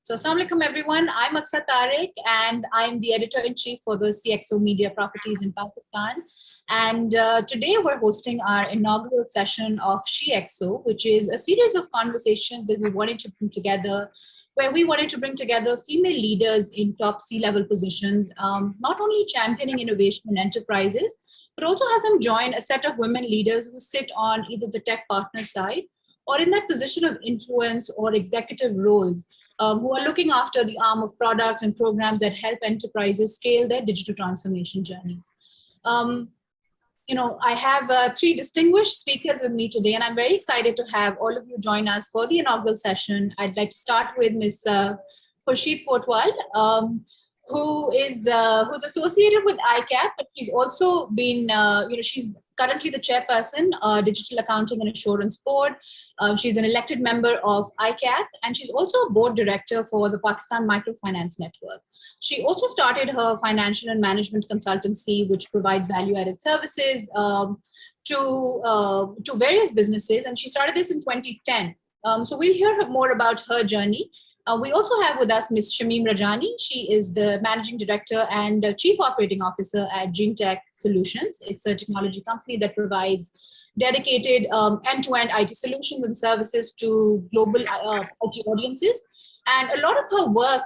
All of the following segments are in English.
So, Assalamu alaikum everyone. I'm Aksa Tariq and I'm the editor-in-chief for the CXO Media Properties in Pakistan. And today we're hosting our inaugural session of SheXO, which is a series of conversations that we wanted to bring together, where we wanted to bring together female leaders in top C-level positions, not only championing innovation in enterprises, but also have them join a set of women leaders who sit on either the tech partner side or in that position of influence or executive roles, who are looking after the arm of products and programs that help enterprises scale their digital transformation journeys. I have three distinguished speakers with me today, and I'm very excited to have all of you join us for the inaugural session. I'd like to start with Ms. Khursheed Kotwal, who's associated with ICAP, but she's also been, she's currently the chairperson, Digital Accounting and Assurance Board. She's an elected member of ICAP, and she's also a board director for the Pakistan Microfinance Network. She also started her financial and management consultancy, which provides value-added services to various businesses, and she started this in 2010. So we'll hear more about her journey. We also have with us Ms. Shamim Rajani. She is the Managing Director and Chief Operating Officer at Genetech Solutions. It's a technology company that provides dedicated end-to-end IT solutions and services to global IT audiences. And a lot of her work,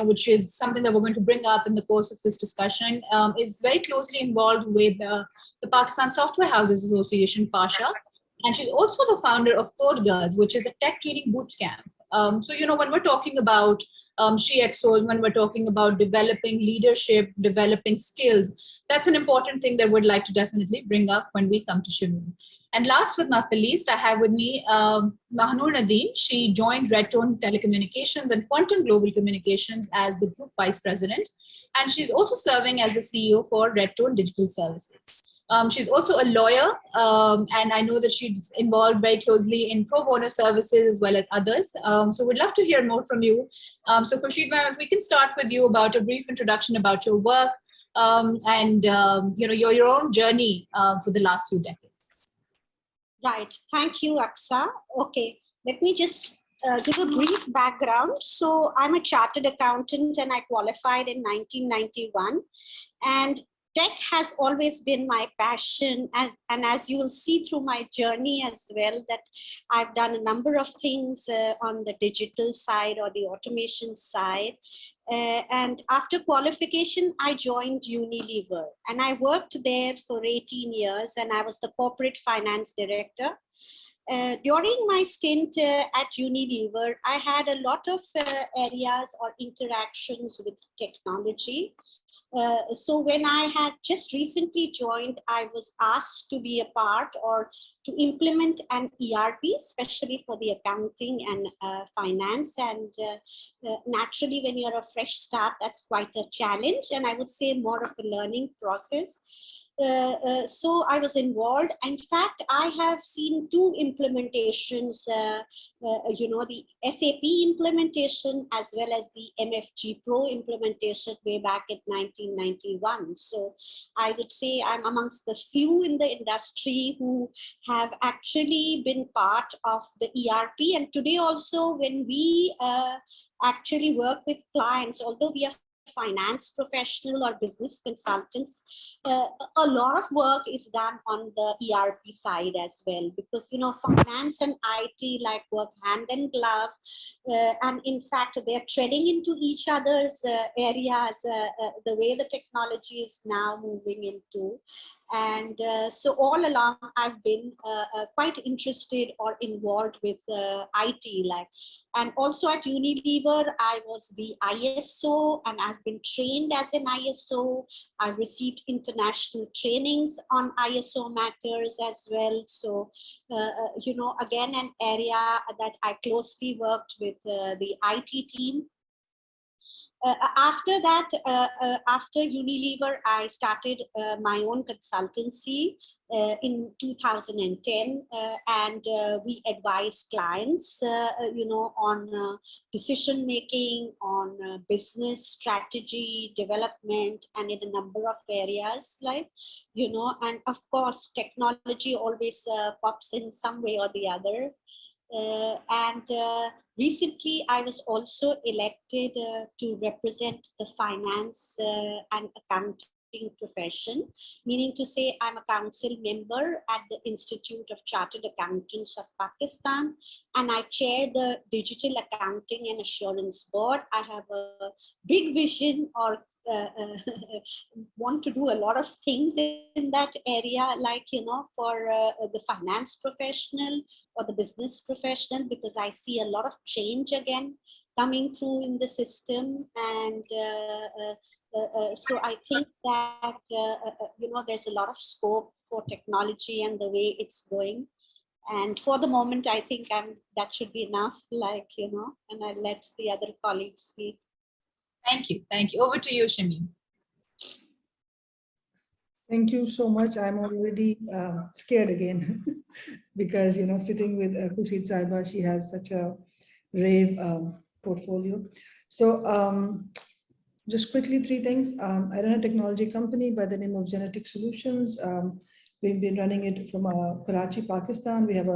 which is something that we're going to bring up in the course of this discussion, is very closely involved with the Pakistan Software Houses Association, PASHA. And she's also the founder of Code Girls, which is a tech training boot camp. When we're talking about SheXOs, when we're talking about developing leadership, developing skills, that's an important thing that we'd like to definitely bring up when we come to Shamim. And last but not the least, I have with me Mahnoor Nadeem. She joined REDtone Telecommunications and Quantum Global Communications as the Group Vice President. And she's also serving as the CEO for REDtone Digital Services. She's also a lawyer, and I know that she's involved very closely in pro bono services as well as others. So we'd love to hear more from you. So Khursheed ma'am, if we can start with you about a brief introduction about your work and your own journey for the last few decades. Right. Thank you, Aksa. Okay, let me just give a brief background. So I'm a chartered accountant and I qualified in 1991. And tech has always been my passion, and as you will see through my journey as well, that I've done a number of things on the digital side or the automation side. And after qualification, I joined Unilever and I worked there for 18 years and I was the corporate finance director. During my stint at Unilever, I had a lot of areas or interactions with technology. So when I had just recently joined, I was asked to be a part or to implement an ERP, especially for the accounting and finance. And naturally, when you're a fresh start, that's quite a challenge. And I would say more of a learning process. So I was involved. In fact, I have seen two implementations, the SAP implementation as well as the MFG Pro implementation way back in 1991. So I would say I'm amongst the few in the industry who have actually been part of the ERP. And today also, when we actually work with clients, although we are finance professional or business consultants, a lot of work is done on the ERP side as well, because finance and IT like work hand in glove, and in fact they're treading into each other's areas, the way the technology is now moving into. And so all along I've been quite interested or involved with IT, and also at Unilever I was the ISO and I've been trained as an ISO. I've received international trainings on ISO matters as well. So again, an area that I closely worked with the IT team. After that, after Unilever, I started my own consultancy in 2010, and we advise clients, on decision making, on business strategy development, and in a number of areas, and of course, technology always pops in some way or the other. Recently, I was also elected to represent the finance and accounting profession, meaning to say I'm a council member at the Institute of Chartered Accountants of Pakistan, and I chair the Digital Accounting and Assurance Board. I have a big vision or want to do a lot of things in that area, like, for the finance professional or the business professional, because I see a lot of change again coming through in the system. And so I think that, there's a lot of scope for technology and the way it's going. And for the moment, I think that should be enough, and I let the other colleagues speak. Thank you. Thank you. Over to you, Shamim. Thank you so much. I'm already scared again because, sitting with Khursheed Saiba, she has such a rave portfolio. So just quickly, 3 things. I run a technology company by the name of Genetech Solutions. We've been running it from Karachi, Pakistan. We have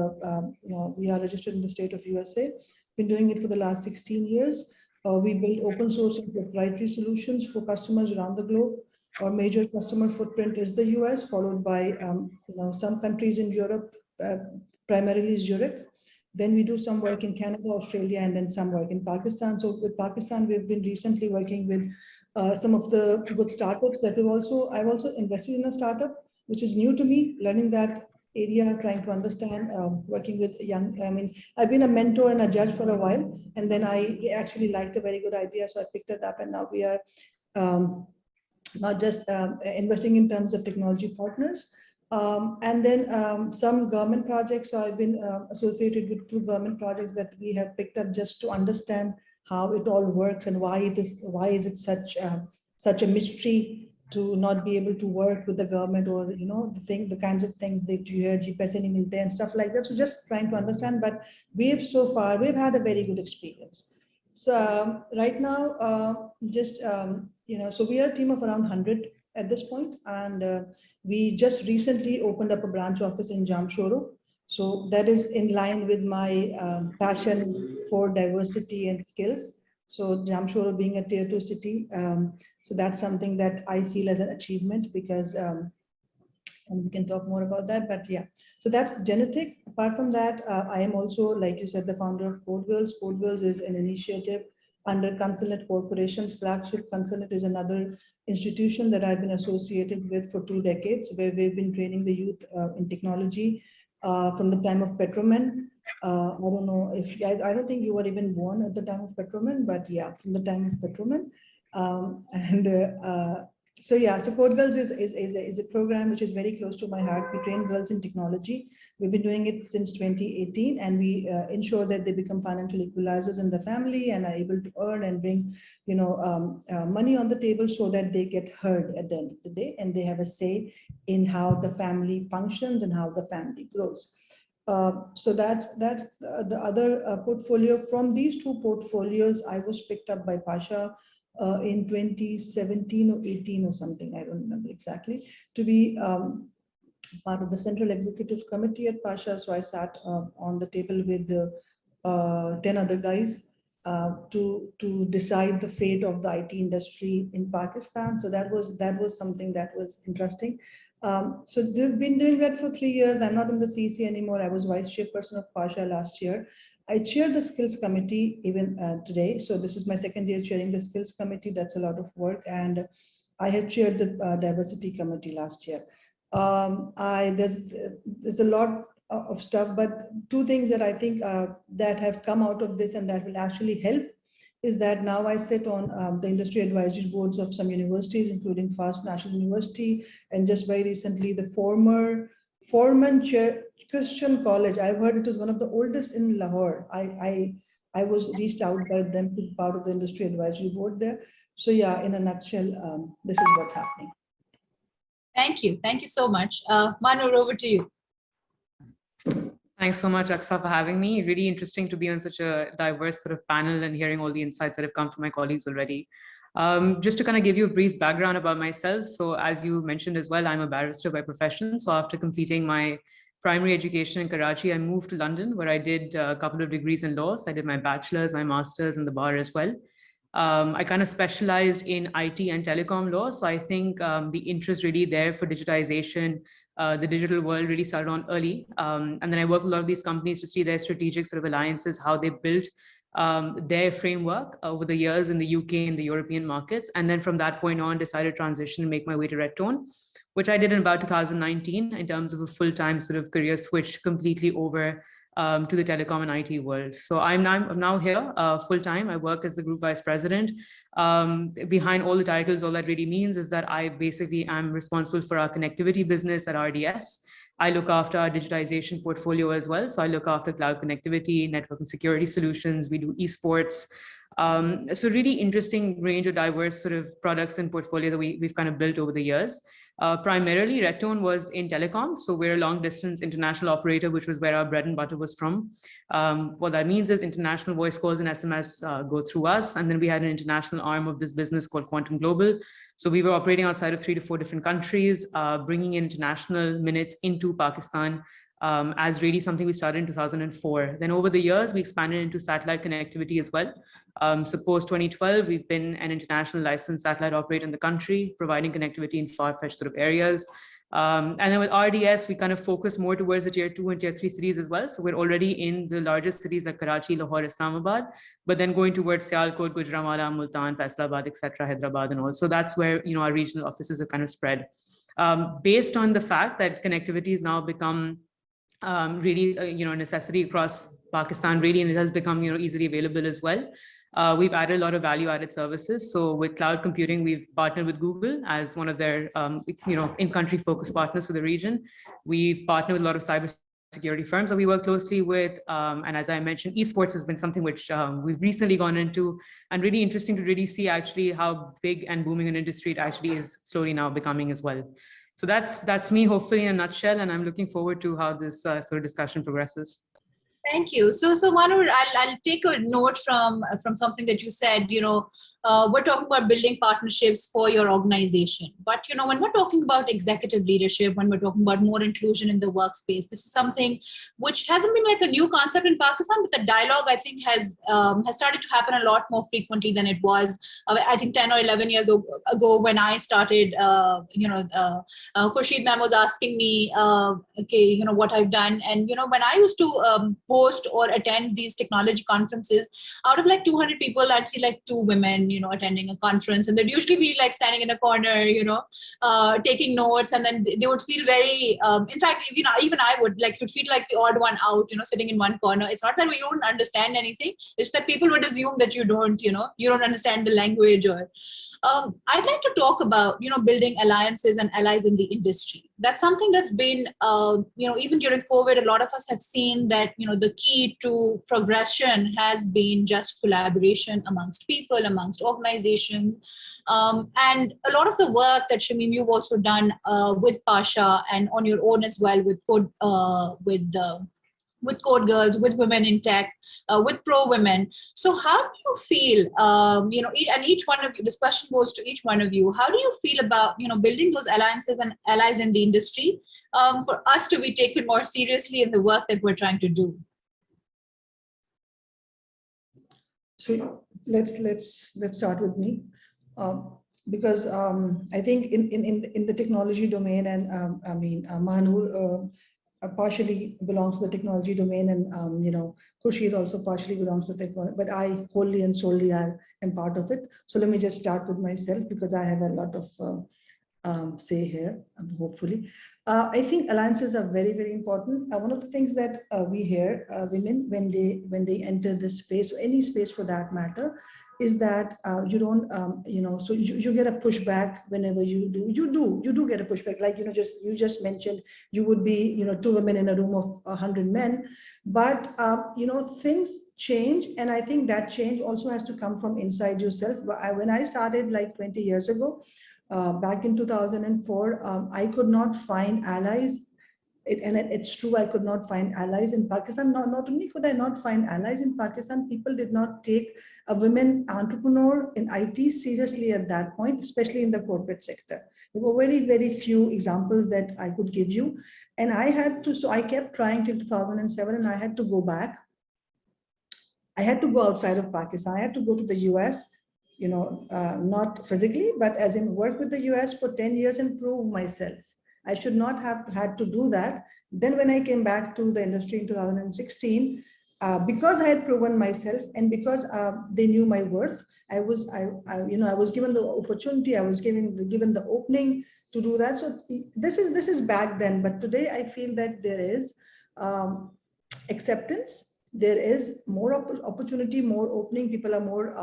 we are registered in the state of USA. Been doing it for the last 16 years. We build open source and proprietary solutions for customers around the globe. Our major customer footprint is the US, followed by some countries in Europe, primarily Zurich. Then we do some work in Canada, Australia, and then some work in Pakistan. So with Pakistan, we've been recently working with some of the good startups that I've also invested in a startup, which is new to me, learning that area, trying to understand, working with I've been a mentor and a judge for a while, and then I actually liked a very good idea, so I picked it up, and now we are not just investing in terms of technology partners, and then some government projects. So I've been associated with 2 government projects that we have picked up just to understand how it all works and why is it such a mystery to not be able to work with the government, or the kinds of things that you hear, GPS and stuff like that. So just trying to understand, but so far we've had a very good experience. So right now, so we are a team of around 100 at this point, and we just recently opened up a branch office in Jamshoro. So that is in line with my passion for diversity and skills. So Jamshoro being a tier 2 city, so that's something that I feel as an achievement, because and we can talk more about that, but yeah. So that's Genetech. Apart from that, I am also, like you said, the founder of Code Girls. Code Girls is an initiative under Consulate Corporation's flagship. Consulate is another institution that I've been associated with for 2 decades, where we've been training the youth in technology from the time of Petroman. I don't know if I don't think you were even born at the time of Petroman, but yeah, from the time of Petroman. So yeah, so Code Girls is a program which is very close to my heart. We train girls in technology. We've been doing it since 2018, and we ensure that they become financial equalizers in the family and are able to earn and bring, money on the table, so that they get heard at the end of the day, and they have a say in how the family functions and how the family grows. So that's the other portfolio. From these 2 portfolios, I was picked up by Pasha in 2017 or 18 or something, I don't remember exactly, to be part of the Central Executive Committee at Pasha. So I sat on the table with 10 other guys to decide the fate of the IT industry in Pakistan. So that was something that was interesting. So they've been doing that for 3 years. I'm not in the CC anymore. I was vice chairperson of Pasha last year. I chair the skills committee even today. So this is my 2nd year chairing the skills committee. That's a lot of work. And I had chaired the diversity committee last year. There's a lot of stuff, but 2 things that I think that have come out of this and that will actually help is that now I sit on the industry advisory boards of some universities, including FAST National University, and just very recently the Foreman Chair Christian College. I've heard it is one of the oldest in Lahore. I was reached out by them to be part of the industry advisory board there. So yeah, in a nutshell, this is what's happening. Thank you. Thank you so much. Mahnoor, over to you. Thanks so much, Aksa, for having me. Really interesting to be on such a diverse sort of panel and hearing all the insights that have come from my colleagues already. Just to kind of give you a brief background about myself. So as you mentioned as well, I'm a barrister by profession. So after completing my primary education in Karachi, I moved to London, where I did a couple of degrees in law. So I did my bachelor's, my master's, and the bar as well. I kind of specialized in IT and telecom law. So I think the interest really there for digitization, the digital world really started on early. And then I worked with a lot of these companies to see their strategic sort of alliances, how they built their framework over the years in the UK and the European markets. And then from that point on, decided to transition and make my way to REDtone, which I did in about 2019 in terms of a full-time sort of career switch completely over to the telecom and IT world. So I'm now here full-time. I work as the group vice president. Behind all the titles, all that really means is that I basically am responsible for our connectivity business at RDS. I look after our digitization portfolio as well. So I look after cloud connectivity, network and security solutions. We do esports. So really interesting range of diverse sort of products and portfolio that we've kind of built over the years. Primarily, REDtone was in telecom. So we're a long distance international operator, which was where our bread and butter was from. What that means is international voice calls and SMS go through us. And then we had an international arm of this business called Quantum Global. So we were operating outside of 3 to 4 different countries, bringing international minutes into Pakistan as really something we started in 2004. Then over the years, we expanded into satellite connectivity as well. So post 2012, we've been an international licensed satellite operator in the country, providing connectivity in far-fetched sort of areas. And then with RDS, we kind of focus more towards the tier 2 and tier 3 cities as well. So we're already in the largest cities like Karachi, Lahore, Islamabad, but then going towards Sialkot, Gujranwala, Multan, Faisalabad, etc., Hyderabad, and all. So that's where our regional offices have kind of spread. Based on the fact that connectivity has now become really a necessity across Pakistan, really, and it has become easily available as well. We've added a lot of value-added services. So with cloud computing, we've partnered with Google as one of their, in-country focused partners for the region. We've partnered with a lot of cybersecurity firms that we work closely with. And as I mentioned, esports has been something which we've recently gone into, and really interesting to really see actually how big and booming an industry it actually is slowly now becoming as well. So that's me, hopefully in a nutshell, and I'm looking forward to how this sort of discussion progresses. Thank you. So Mahnoor, I'll take a note from something that you said. We're talking about building partnerships for your organization. But when we're talking about executive leadership, when we're talking about more inclusion in the workspace, this is something which hasn't been like a new concept in Pakistan, but the dialogue I think has started to happen a lot more frequently than it was. I think 10 or 11 years ago when I started. Khursheed ma'am was asking me, what I've done, and when I used to host or attend these technology conferences, out of like 200 people, I'd see like 2 women, attending a conference, and they'd usually be like standing in a corner, taking notes, and then they would feel very, in fact, even I would you'd feel like the odd one out, sitting in one corner. It's not that we don't understand anything. It's that people would assume that you don't understand the language or, I'd like to talk about, building alliances and allies in the industry. That's something that's been, even during COVID, a lot of us have seen that, the key to progression has been just collaboration amongst people, amongst organizations. And a lot of the work that Shamim, you've also done with Pasha and on your own as well with Code Girls, with Women in Tech, with Pro Women. So how do you feel, and each one of you, this question goes to each one of you, how do you feel about, building those alliances and allies in the industry for us to be taken more seriously in the work that we're trying to do? So let's start with me, because I think in the technology domain, and Mahnoor partially belongs to the technology domain, and Khursheed also partially belongs to technology, but I wholly and solely am part of it. So let me just start with myself, because I have a lot of say here, hopefully. I think alliances are very, very important. One of the things that we hear women when they enter this space, or any space for that matter, is that you don't, so you get a pushback whenever you do get a pushback. Like, you just mentioned, you would be, 2 women in a room of 100 men, but, things change. And I think that change also has to come from inside yourself. When I started like 20 years ago, back in 2004, I could not find allies. And it's true, I could not find allies in Pakistan. Not only could I not find allies in Pakistan, people did not take a women entrepreneur in IT seriously at that point, especially in the corporate sector. There were very, very few examples that I could give you. And I had to, so I kept trying till 2007, and I had to go back. I had to go outside of Pakistan. I had to go to the US, not physically, but as in work with the US for 10 years and prove myself. I should not have had to do that. Then when I came back to the industry in 2016, because I had proven myself and because they knew my worth, I was given the opportunity, I was given the opening to do that. So this is back then, but today I feel that there is acceptance. There is more opportunity, more opening. People are more,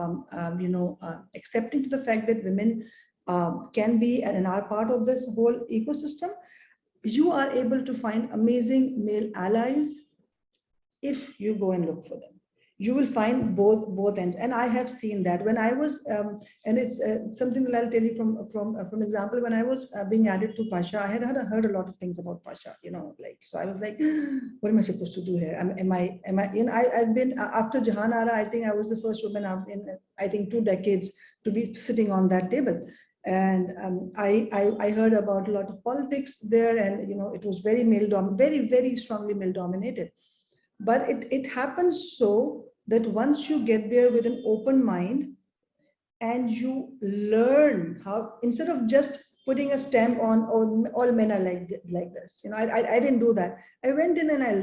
accepting to the fact that women can be and are part of this whole ecosystem. You are able to find amazing male allies if you go and look for them. You will find both ends, and I have seen that when I was, and it's something that I'll tell you from example. When I was being added to Pasha, I had heard a lot of things about Pasha, so I was like, what am I supposed to do here? I've been after Jahan Ara. I think I was the first woman in I think 2 decades to be sitting on that table. And I heard about a lot of politics there, and it was very very strongly male dominated. But it happens so that once you get there with an open mind and you learn how, instead of just putting a stamp on all men are like this, I didn't do that. I went in and I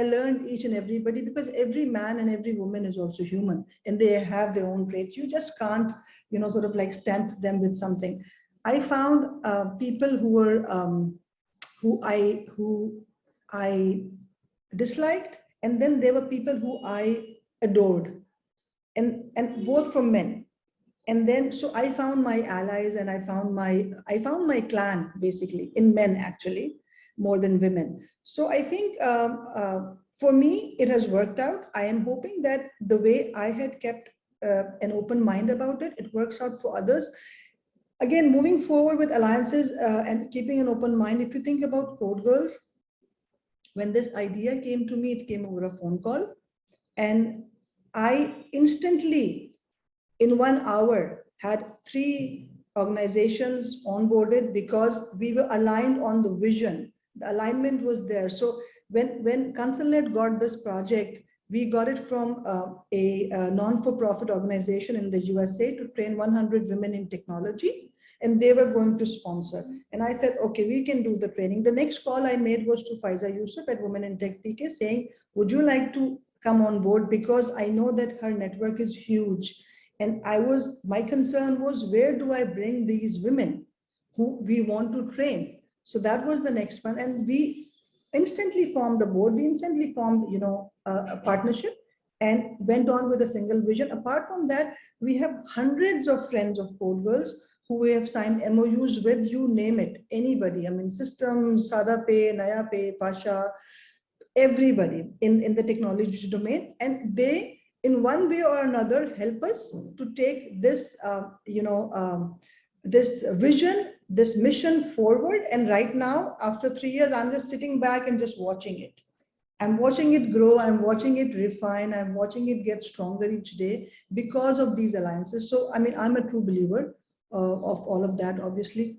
learned each and everybody, because every man and every woman is also human and they have their own traits. You just can't, sort of like stamp them with something. I found people who were, who I disliked, and then there were people who I adored, and both from men. And then so I found my allies, and I found my clan basically in men, actually, more than women. So I think for me it has worked out. I am hoping that the way I had kept an open mind about it, it works out for others. Again, moving forward with alliances and keeping an open mind. If you think about Code Girls, when this idea came to me, it came over a phone call, and I instantly, in 1 hour, had 3 organizations onboarded because we were aligned on the vision. The alignment was there. So when Consulnet got this project, we got it from a non-for-profit organization in the USA to train 100 women in technology, and they were going to sponsor. And I said, okay, we can do the training. The next call I made was to Faiza Yusuf at Women in Tech PK, saying, would you like to come on board? Because I know that her network is huge. And my concern was, where do I bring these women who we want to train? So that was the next one. And we instantly formed a board. We instantly formed, a partnership and went on with a single vision. Apart from that, we have hundreds of friends of Code Girls who we have signed MOUs with, you name it, anybody. I mean, Systems, Sada Pay, Naya Pay, Pasha, everybody in the technology domain. And they, in one way or another, help us to take this, this vision, this mission forward. And right now, after 3 years, I'm just sitting back and just watching it. I'm watching it grow. I'm watching it refine. I'm watching it get stronger each day because of these alliances. So, I mean, I'm a true believer of all of that, obviously.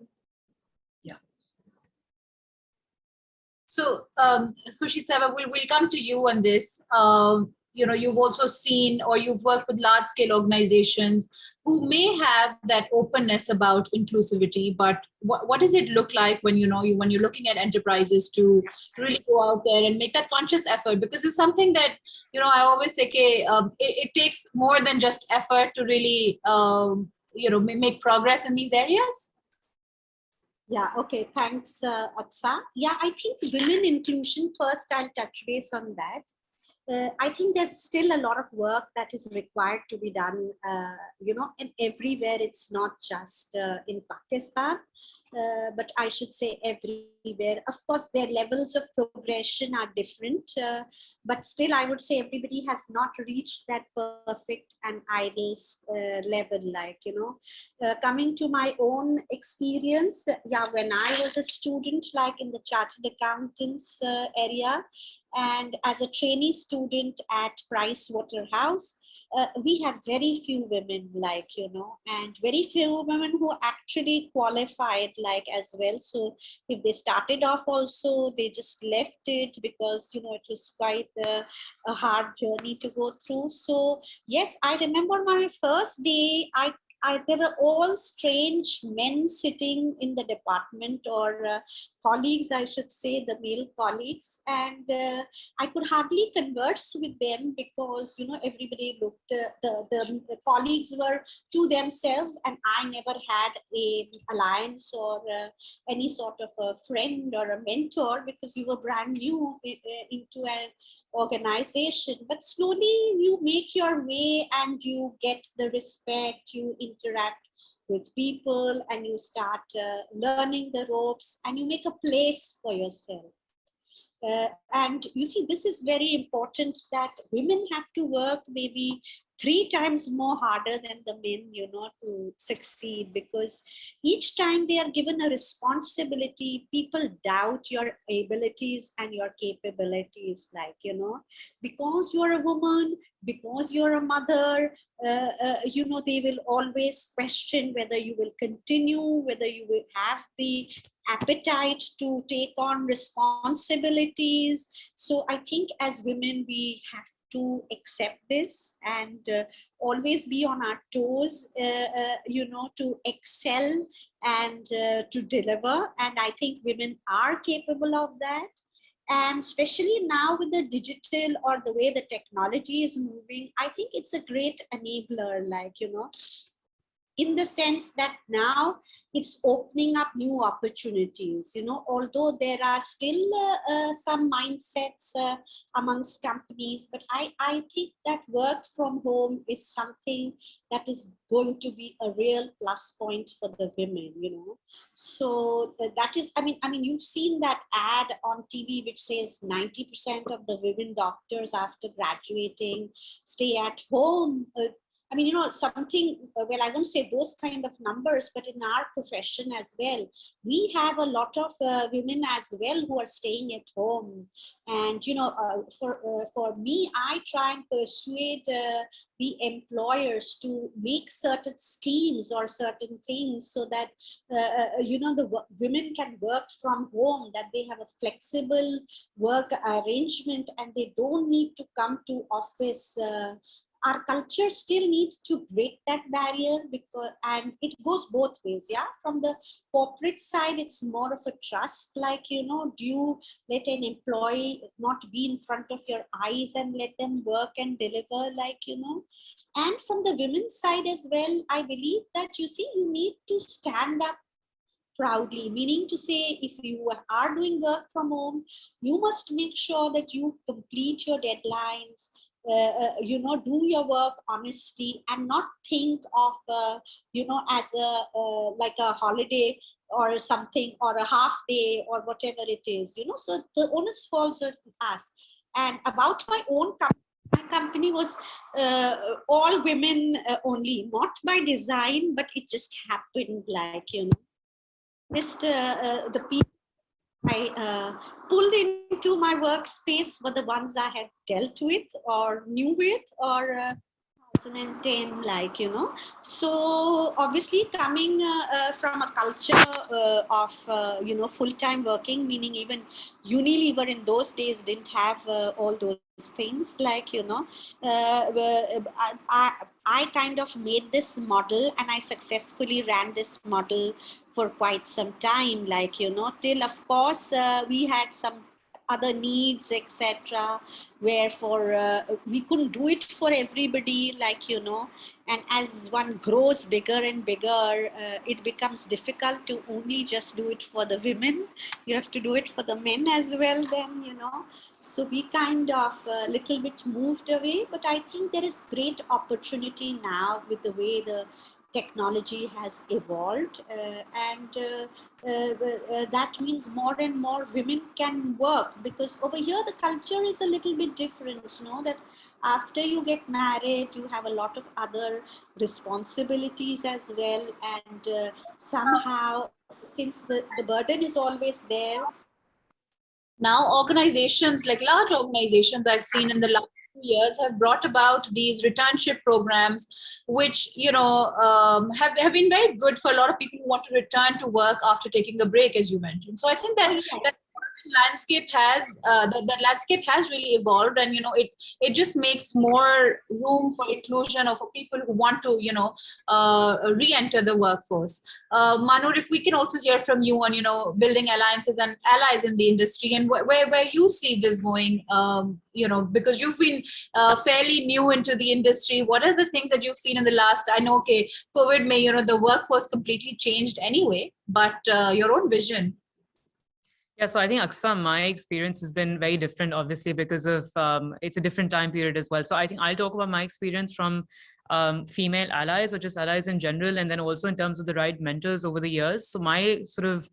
Yeah. So, Khursheed Sahib, we'll come to you on this. You've also seen, or you've worked with large scale organizations who may have that openness about inclusivity, but what does it look like when when you're looking at enterprises to really go out there and make that conscious effort? Because it's something that I always say, it takes more than just effort to really make progress in these areas. Yeah, okay, thanks, Aksa. Yeah, I think women inclusion, first I'll touch base on that. I think there's still a lot of work that is required to be done, and everywhere. It's not just in Pakistan, but I should say everywhere. Of course, their levels of progression are different, but still I would say everybody has not reached that perfect and ideal level. Coming to my own experience, when I was a student, like in the chartered accountants area, and as a trainee student at Price Waterhouse, we had very few women, like, you know, and very few women who actually qualified, like, as well. So if they started off also, they just left it because, you know, it was quite a hard journey to go through. So yes, I remember my first day, there were all strange men sitting in the department, or colleagues, I should say, the male colleagues, and I could hardly converse with them because, you know, everybody looked, the colleagues were to themselves, and I never had a alliance or any sort of a friend or a mentor because you were brand new into an organization. But slowly you make your way and you get the respect, you interact with people, and you start learning the ropes, and you make a place for yourself. And you see, this is very important, that women have to work maybe 3 times more harder than the men, you know, to succeed, because each time they are given a responsibility, people doubt your abilities and your capabilities, like, you know, because you're a woman, because you're a mother, you know, they will always question whether you will continue, whether you will have the appetite to take on responsibilities. So I think as women, we have to accept this and always be on our toes, you know, to excel and to deliver. And I think women are capable of that. And especially now with the digital or the way the technology is moving, I think it's a great enabler, like, you know, in the sense that now it's opening up new opportunities, you know, although there are still some mindsets amongst companies, but I think that work from home is something that is going to be a real plus point for the women, you know. So that is, I mean, you've seen that ad on TV which says 90% of the women doctors after graduating stay at home. I mean, you know, something, well, I won't say those kind of numbers, but in our profession as well, we have a lot of women as well who are staying at home. And, you know, for me, I try and persuade the employers to make certain schemes or certain things so that, you know, the women can work from home, that they have a flexible work arrangement and they don't need to come to office. Our culture still needs to break that barrier, because, and it goes both ways. Yeah, from the corporate side, it's more of a trust, like, you know, do you let an employee not be in front of your eyes and let them work and deliver, like, you know. And from the women's side as well, I believe that, you see, you need to stand up proudly, meaning to say, if you are doing work from home, you must make sure that you complete your deadlines, you know, do your work honestly, and not think of, you know, as a like a holiday or something, or a half day or whatever it is, you know. So the onus falls on us. And about my own company, my company was all women only, not by design, but it just happened, like, you know, just the people I pulled into my workspace were the ones I had dealt with or knew with, or 2010, like, you know. So obviously coming from a culture of, you know, full-time working, meaning even Unilever in those days didn't have all those things, like, you know, I kind of made this model and I successfully ran this model for quite some time, like, you know, till of course we had some other needs, etc., wherefore we couldn't do it for everybody, like, you know. And as one grows bigger and bigger, it becomes difficult to only just do it for the women. You have to do it for the men as well then, you know. So we kind of a little bit moved away, but I think there is great opportunity now with the way the technology has evolved, and that means more and more women can work, because over here the culture is a little bit different, you know, that after you get married you have a lot of other responsibilities as well, and somehow, since the burden is always there. Now organizations, like large organizations I've seen in the last years have brought about these returnship programs, which have been very good for a lot of people who want to return to work after taking a break, as you mentioned. So I think that that landscape has the landscape has really evolved, and it just makes more room for inclusion of people who want to re-enter the workforce. Mahnoor, if we can also hear from you on building alliances and allies in the industry, and where you see this going, because you've been fairly new into the industry. What are the things that you've seen in the last, I know, okay, COVID may, the workforce completely changed anyway, but your own vision? Yeah, so I think Aksa, my experience has been very different, obviously, because of it's a different time period as well. So I think I'll talk about my experience from female allies or just allies in general, and then also in terms of the right mentors over the years. So my sort of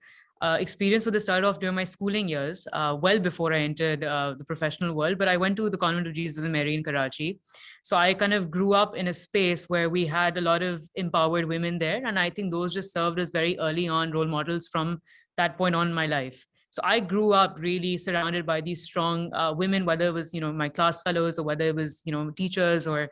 experience would have started off during my schooling years, well before I entered the professional world. But I went to the Convent of Jesus and Mary in Karachi. So I kind of grew up in a space where we had a lot of empowered women there. And I think those just served as very early on role models from that point on in my life. So I grew up really surrounded by these strong women, whether it was, my class fellows or whether it was, teachers or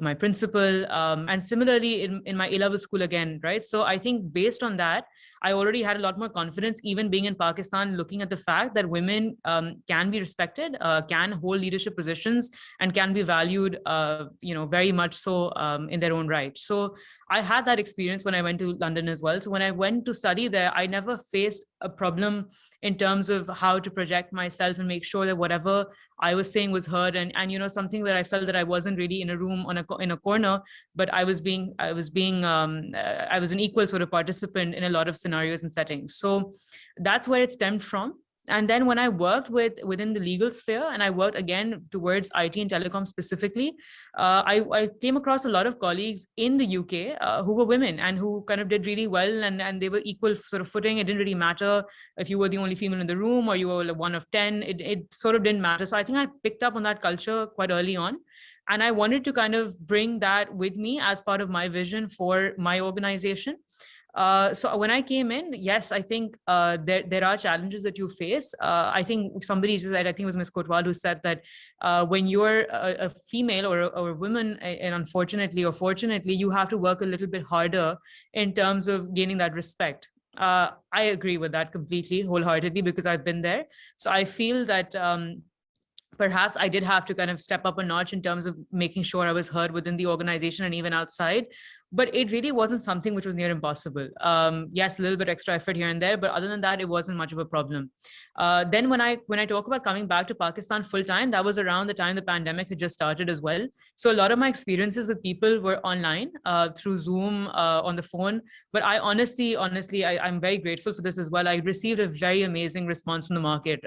my principal. And similarly in my A-level school again, right? So I think based on that, I already had a lot more confidence, even being in Pakistan, looking at the fact that women can be respected, can hold leadership positions, and can be valued, very much so in their own right. So I had that experience when I went to London as well. So when I went to study there, I never faced a problem in terms of how to project myself and make sure that whatever I was saying was heard. And something that I felt that I wasn't really in a room in a corner, but I was an equal sort of participant in a lot of scenarios and settings. So that's where it stemmed from. And then when I worked within the legal sphere, and I worked again towards IT and telecom specifically, I came across a lot of colleagues in the UK who were women and who kind of did really well, and they were equal sort of footing. It didn't really matter if you were the only female in the room or you were one of 10. It sort of didn't matter. So I think I picked up on that culture quite early on. And I wanted to kind of bring that with me as part of my vision for my organization. So when I came in, yes, I think there are challenges that you face. I think somebody just said, I think it was Ms. Kotwal who said that when you're a female or a woman, and unfortunately or fortunately, you have to work a little bit harder in terms of gaining that respect. I agree with that completely, wholeheartedly, because I've been there. So I feel that perhaps I did have to kind of step up a notch in terms of making sure I was heard within the organization and even outside. But it really wasn't something which was near impossible. Yes, a little bit extra effort here and there, but other than that, it wasn't much of a problem. Then when I talk about coming back to Pakistan full time, that was around the time the pandemic had just started as well. So a lot of my experiences with people were online through Zoom, on the phone. But I honestly, I'm very grateful for this as well. I received a very amazing response from the market,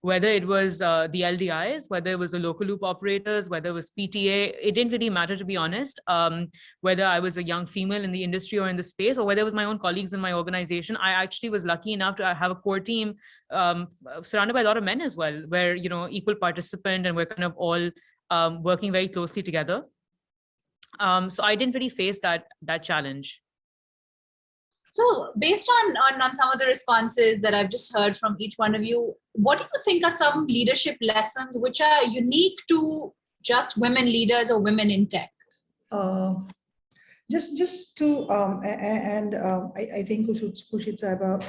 whether it was the LDIs, whether it was the local loop operators, whether it was PTA, it didn't really matter, to be honest, whether I was a young female in the industry or in the space, or whether it was my own colleagues in my organization. I actually was lucky enough to have a core team surrounded by a lot of men as well, where, equal participant, and we're kind of all working very closely together. So I didn't really face that challenge. So based on some of the responses that I've just heard from each one of you, what do you think are some leadership lessons which are unique to just women leaders or women in tech? Just to I think Khursheed Saiba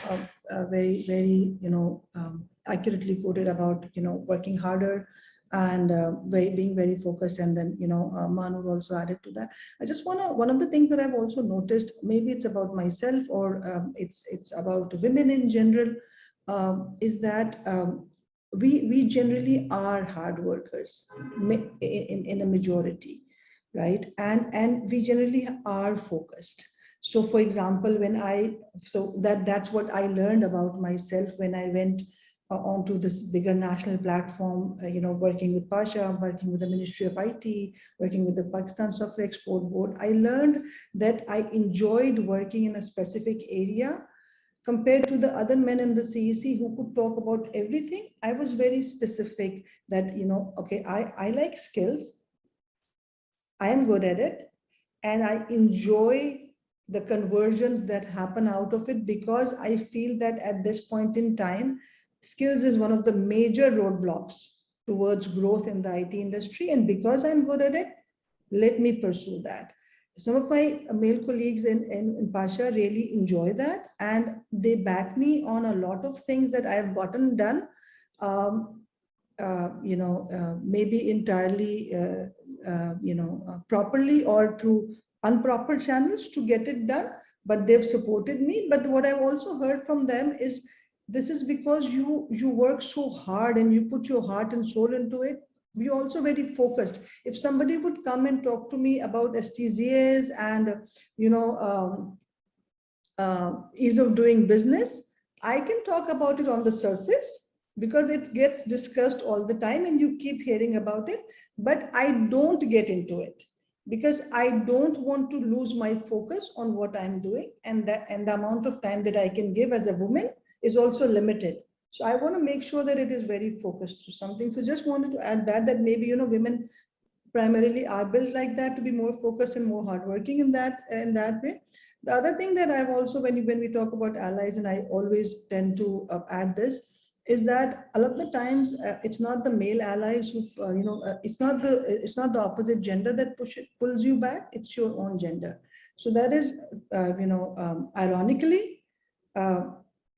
very accurately quoted about working harder and being very focused, and then Mahnoor also added to that. I just one of the things that I've also noticed, maybe it's about myself or it's about women in general, is that we generally are hard workers in a majority. Right, and we generally are focused. So for example, that's what I learned about myself when I went onto this bigger national platform, working with Pasha, working with the Ministry of IT, working with the Pakistan Software Export Board. I learned that I enjoyed working in a specific area compared to the other men in the CEC who could talk about everything. I was very specific that, okay, I like skills, I am good at it, and I enjoy the conversions that happen out of it, because I feel that at this point in time, skills is one of the major roadblocks towards growth in the IT industry. And because I'm good at it, let me pursue that. Some of my male colleagues in Pasha really enjoy that, and they back me on a lot of things that I've gotten done, maybe entirely, properly or through improper channels to get it done, but they've supported me. But what I've also heard from them is, this is because you work so hard and you put your heart and soul into it. We're also very focused. If somebody would come and talk to me about STZAs and, ease of doing business, I can talk about it on the surface because it gets discussed all the time and you keep hearing about it, but I don't get into it because I don't want to lose my focus on what I'm doing, and the amount of time that I can give as a woman is also limited. So I want to make sure that it is very focused to something. So just wanted to add that maybe, women primarily are built like that, to be more focused and more hardworking in that way. The other thing that I've also, when we talk about allies, and I always tend to add this, is that a lot of the times it's not the male allies who, it's not the opposite gender that pulls you back, it's your own gender. So that is, ironically,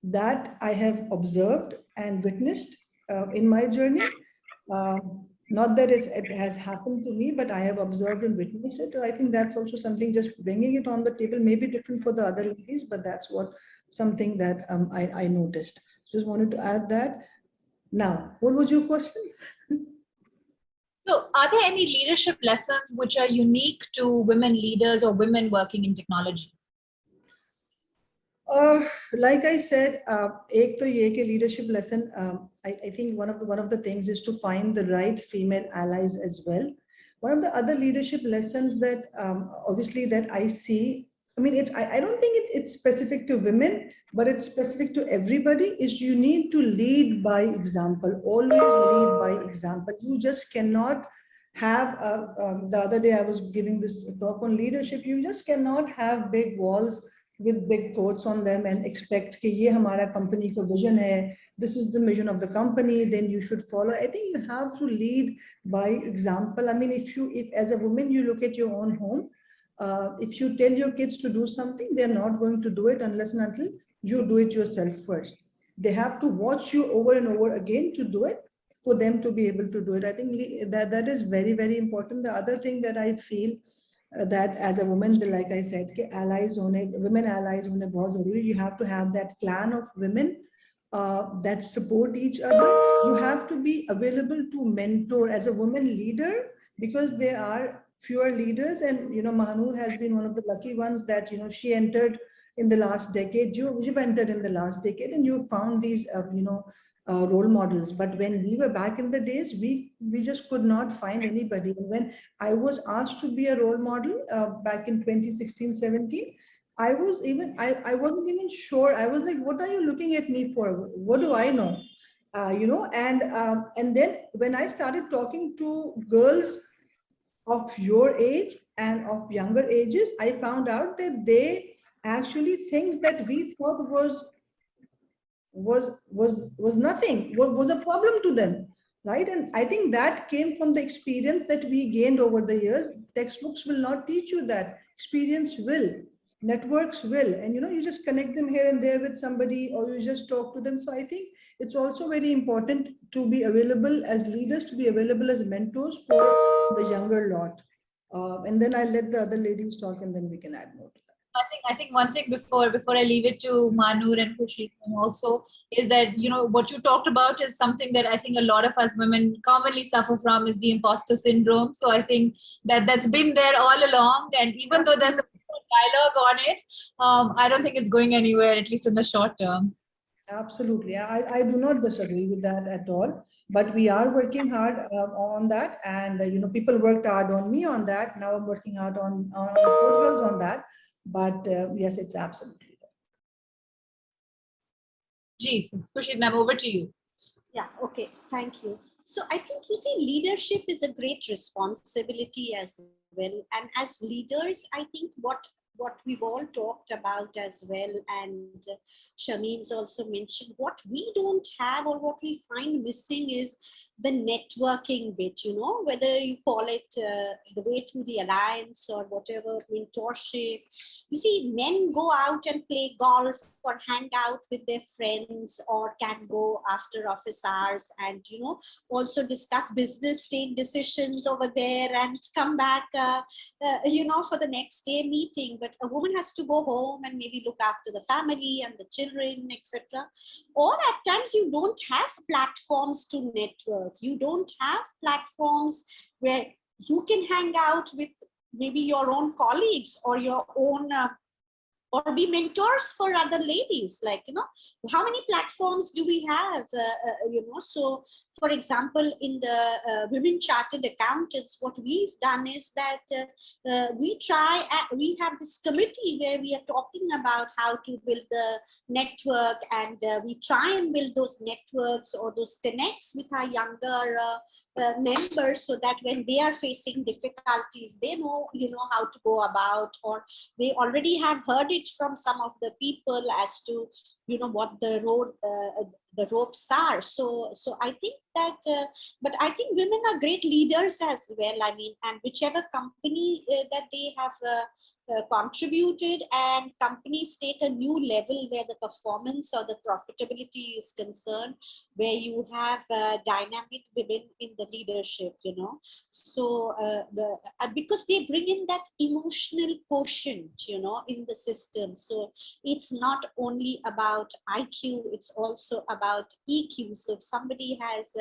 that I have observed and witnessed in my journey. Not that it has happened to me, but I have observed and witnessed it. I think that's also something, just bringing it on the table, may be different for the other ladies, but that's something that I noticed. Just wanted to add that. Now, what was your question? So are there any leadership lessons which are unique to women leaders or women working in technology? Like I said, ek to ye ke leadership lesson, I think one of the things is to find the right female allies as well. One of the other leadership lessons that obviously that I see, I mean, I don't think it's specific to women, but it's specific to everybody, is you need to lead by example. Always lead by example. You just cannot have, the other day I was giving this talk on leadership, you just cannot have big walls with big quotes on them and expect कि ये हमारा company का vision है, this is the vision of the company, then you should follow. I think you have to lead by example. I mean, if as a woman you look at your own home, if you tell your kids to do something, they're not going to do it unless and until you do it yourself first. They have to watch you over and over again to do it, for them to be able to do it. I think that is very, very important. The other thing that I feel that as a woman, like I said, women allies hone bahut zaruri. You have to have that clan of women that support each other. You have to be available to mentor as a woman leader, because there are fewer leaders, and Mahnoor has been one of the lucky ones that she entered in the last decade. You've entered in the last decade, and you found these role models. But when we were back in the days, we just could not find anybody. And when I was asked to be a role model back in 2016-17, I wasn't even sure. I was like, what are you looking at me for? What do I know? And then when I started talking to girls of your age and of younger ages, I found out that they actually, things that we thought was nothing, was a problem to them, right? And I think that came from the experience that we gained over the years. Textbooks will not teach you that. Experience will, networks will, and you just connect them here and there with somebody, or you just talk to them. So I think it's also very important to be available as leaders, to be available as mentors for the younger lot. And then I'll let the other ladies talk, and then we can add more to that. I think one thing before I leave it to Mahnoor and Khursheed also is that, what you talked about is something that I think a lot of us women commonly suffer from, is the imposter syndrome. So I think that's been there all along, and even though there's a dialogue on it, I don't think it's going anywhere, at least in the short term. Absolutely. I do not disagree with that at all, but we are working hard on that. And, people worked hard on me on that. Now I'm working hard on Kotwal on that. But yes, it's absolutely there. Geez, Khursheed ma'am, over to you. Yeah, okay, thank you. So I think, leadership is a great responsibility as well. And as leaders, I think what what we've all talked about as well, and Shamim's also mentioned, what we don't have or what we find missing is the networking bit, you know, whether you call it the way through the alliance or whatever, mentorship. You see, men go out and play golf or hang out with their friends, or can go after office hours and, you know, also discuss business, take decisions over there and come back, you know, for the next day meeting. But a woman has to go home and maybe look after the family and the children, etc. Or at times you don't have platforms to network. You don't have platforms where you can hang out with maybe your own colleagues or your own or be mentors for other ladies. Like, you know, how many platforms do we have? You know, so for example, in the women chartered accountants, what we've done is that we have this committee where we are talking about how to build the network, and we try and build those networks or those connects with our younger members, so that when they are facing difficulties, they know, you know, how to go about, or they already have heard it from some of the people as to, you know, what the ropes are. So I think that, but I think women are great leaders as well. I mean, and whichever company that they have contributed, and companies take a new level where the performance or the profitability is concerned, where you have dynamic women in the leadership, you know. So because they bring in that emotional quotient, you know, in the system. So it's not only about IQ, it's also about EQ. So if somebody has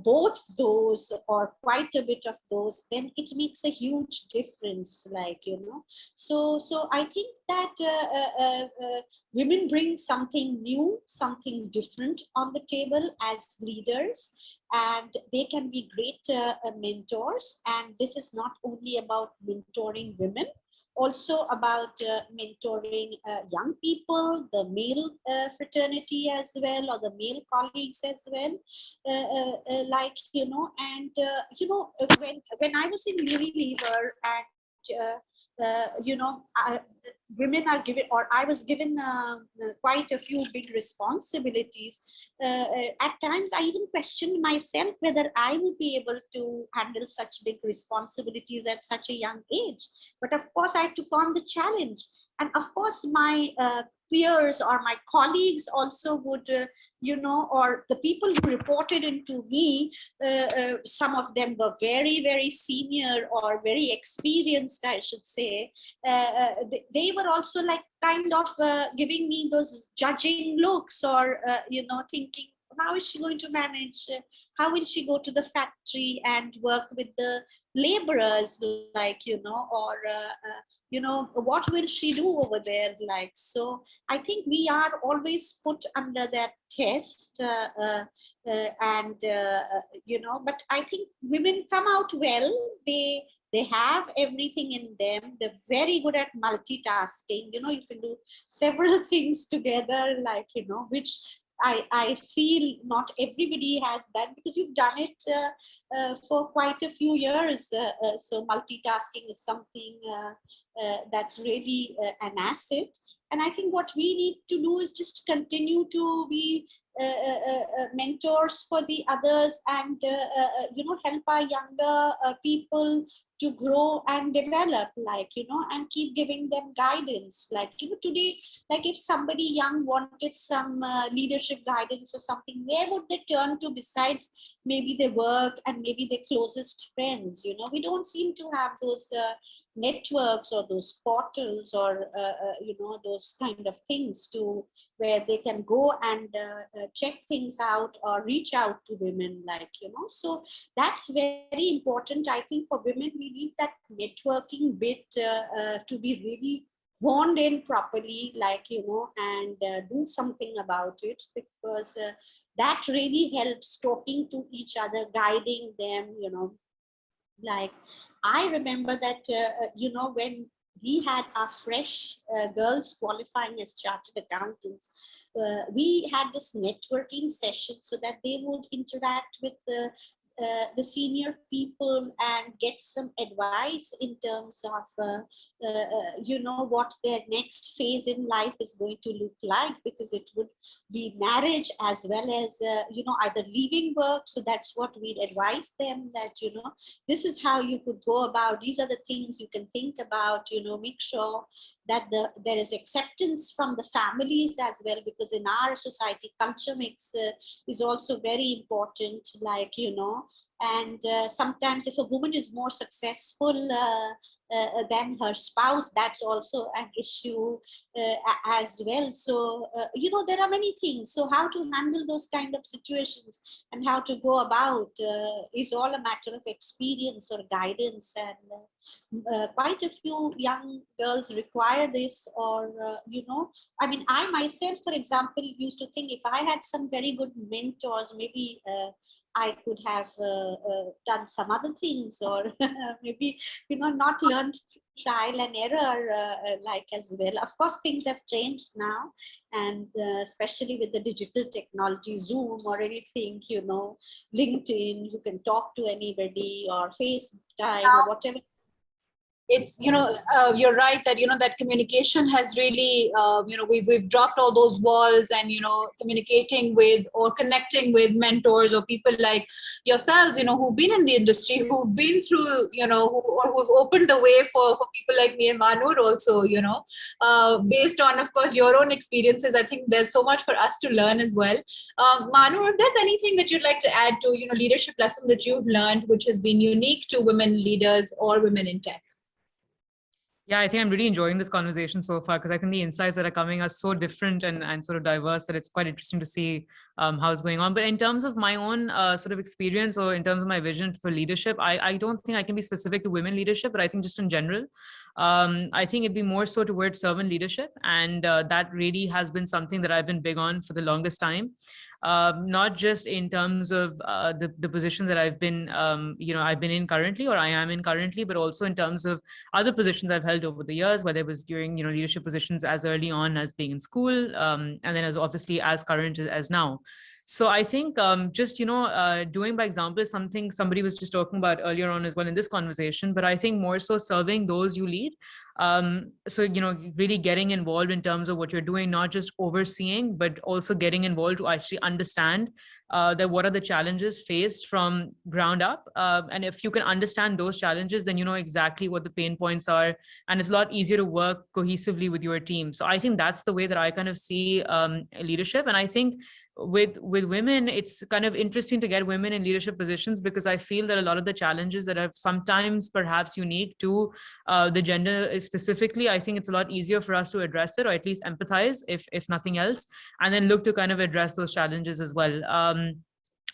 both those or quite a bit of those, then it makes a huge difference, like, you know. So I think that women bring something new, something different on the table as leaders, and they can be great mentors. And this is not only about mentoring women, also about mentoring young people, the male fraternity as well, or the male colleagues as well, like, you know. And you know, when I was in Unilever, and you know, women are given, or I was given quite a few big responsibilities. At times I even questioned myself whether I would be able to handle such big responsibilities at such a young age. But of course I took on the challenge, and of course my peers or my colleagues also would, you know, or the people who reported into me, some of them were very, very senior or very experienced, I should say. They were also like kind of giving me those judging looks, or, you know, thinking, how is she going to manage? How will she go to the factory and work with the laborers, like, you know, or, you know, what will she do over there? Like, so I think we are always put under that test, and, you know, but I think women come out well. They have everything in them. They're very good at multitasking. You know, you can do several things together, like, you know, which I feel not everybody has that, because you've done it for quite a few years. So multitasking is something that's really an asset. And I think what we need to do is just continue to be mentors for the others, and you know, help our younger people to grow and develop, like, you know, and keep giving them guidance. Like, you know, today, like if somebody young wanted some leadership guidance or something, where would they turn to besides maybe their work and maybe their closest friends? You know, we don't seem to have those networks or those portals, or you know, those kind of things to where they can go and check things out or reach out to women, like, you know. So that's very important. I think for women, we need that networking bit to be really honed in properly, like, you know, and do something about it, because that really helps, talking to each other, guiding them, you know. Like, I remember that, you know, when we had our fresh girls qualifying as chartered accountants, we had this networking session so that they would interact with the senior people and get some advice in terms of, what their next phase in life is going to look like, because it would be marriage as well as, either leaving work. So that's what we'd advise them, that, this is how you could go about, these are the things you can think about, make sure that there is acceptance from the families as well, because in our society, culture is also very important, and sometimes if a woman is more successful than her spouse, that's also an issue as well. So, there are many things. So how to handle those kind of situations and how to go about is all a matter of experience or guidance. And quite a few young girls require this, or, I myself, for example, used to think if I had some very good mentors, maybe I could have done some other things, or maybe, not learned through trial and error like as well. Of course, things have changed now, and especially with the digital technology, Zoom or anything, LinkedIn, you can talk to anybody, or FaceTime or whatever. It's, you're right that, that communication has really, we've dropped all those walls, and, communicating with or connecting with mentors or people like yourselves, who've been in the industry, who've been through, who've opened the way for people like me and Mahnoor also, based on, of course, your own experiences. I think there's so much for us to learn as well. Mahnoor, if there's anything that you'd like to add to, leadership lesson that you've learned, which has been unique to women leaders or women in tech. Yeah, I think I'm really enjoying this conversation so far, because I think the insights that are coming are so different and sort of diverse that it's quite interesting to see how it's going on. But in terms of my own sort of experience, or in terms of my vision for leadership, I don't think I can be specific to women leadership, but I think just in general, I think it'd be more so towards servant leadership. And that really has been something that I've been big on for the longest time. Not just in terms of the position that I've been in currently, or I am in currently, but also in terms of other positions I've held over the years, whether it was during, leadership positions as early on as being in school, and then as obviously as current as now. So I think doing by example is something somebody was just talking about earlier on as well in this conversation, but I think more so serving those you lead. So, really getting involved in terms of what you're doing, not just overseeing, but also getting involved to actually understand that what are the challenges faced from ground up. And if you can understand those challenges, then you know exactly what the pain points are, and it's a lot easier to work cohesively with your team. So I think that's the way that I kind of see leadership. And I think with women, it's kind of interesting to get women in leadership positions, because I feel that a lot of the challenges that are sometimes perhaps unique to the gender specifically, I think it's a lot easier for us to address it, or at least empathize, if nothing else, and then look to kind of address those challenges as well.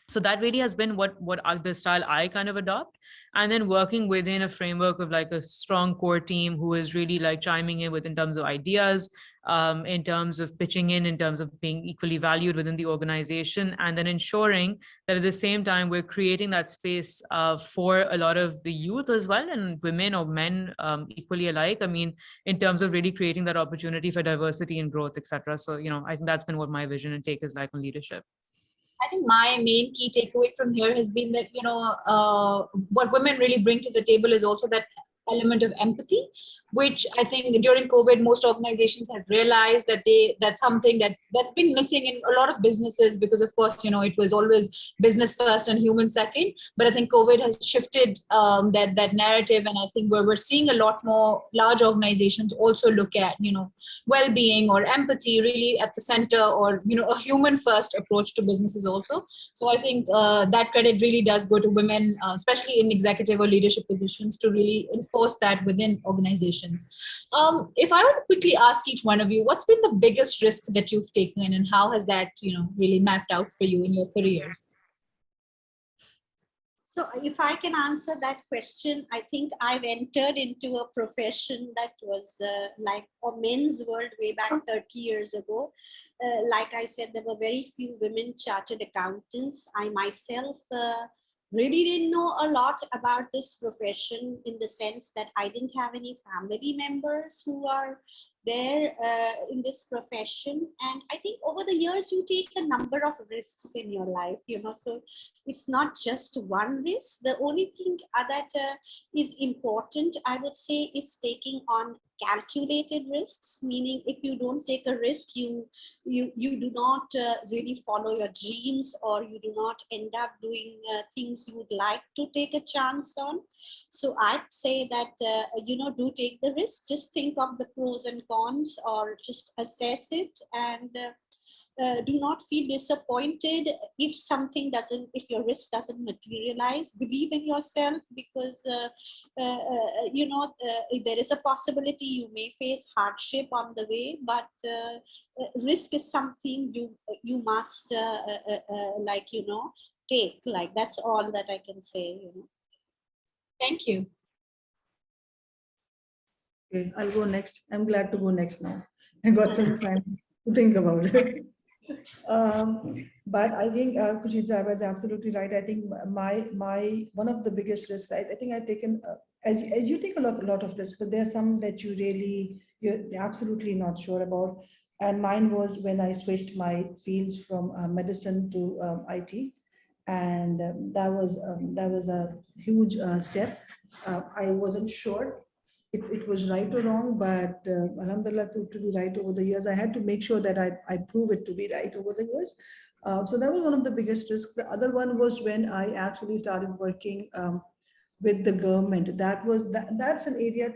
So that really has been what the style I kind of adopt. And then working within a framework of like a strong core team who is really like chiming in with in terms of ideas, in terms of pitching in terms of being equally valued within the organization, and then ensuring that at the same time we're creating that space for a lot of the youth as well, and women or men equally alike. I mean, in terms of really creating that opportunity for diversity and growth, etc. So, I think that's been what my vision and take is like on leadership. I think my main key takeaway from here has been that, what women really bring to the table is also that element of empathy, which I think during COVID, most organizations have realized that that's something that's been missing in a lot of businesses, because of course, it was always business first and human second. But I think COVID has shifted that narrative. And I think we're seeing a lot more large organizations also look at, well-being or empathy really at the center, or, a human first approach to businesses also. So I think that credit really does go to women, especially in executive or leadership positions, to really enforce that within organizations. If I were to quickly ask each one of you, what's been the biggest risk that you've taken, and how has that, really mapped out for you in your careers? So if I can answer that question, I think I've entered into a profession that was like a men's world way back 30 years ago. Like I said, there were very few women chartered accountants. I myself really didn't know a lot about this profession, in the sense that I didn't have any family members who are there in this profession. And I think over the years, you take a number of risks in your life, so it's not just one risk. The only thing that is important, I would say, is taking on calculated risks, meaning if you don't take a risk, you do not really follow your dreams, or you do not end up doing things you would like to take a chance on. So I'd say that, do take the risk, just think of the pros and cons, or just assess it, and do not feel disappointed if your risk doesn't materialize. Believe in yourself, because there is a possibility you may face hardship on the way, but risk is something you must take. Like, that's all that I can say. Thank you. Okay, I'll go next. I'm glad to go next now. I got some time to think about it. But I think Khursheed Sahiba is absolutely right. I think one of the biggest risks, I think I've taken, as you take a lot of risks, but there are some that you're absolutely not sure about. And mine was when I switched my fields from medicine to IT. And that was a huge step. I wasn't sure if it was right or wrong, but alhamdulillah, proved to be right over the years. I had to make sure that I prove it to be right over the years. So that was one of the biggest risks. The other one was when I actually started working with the government. That's an area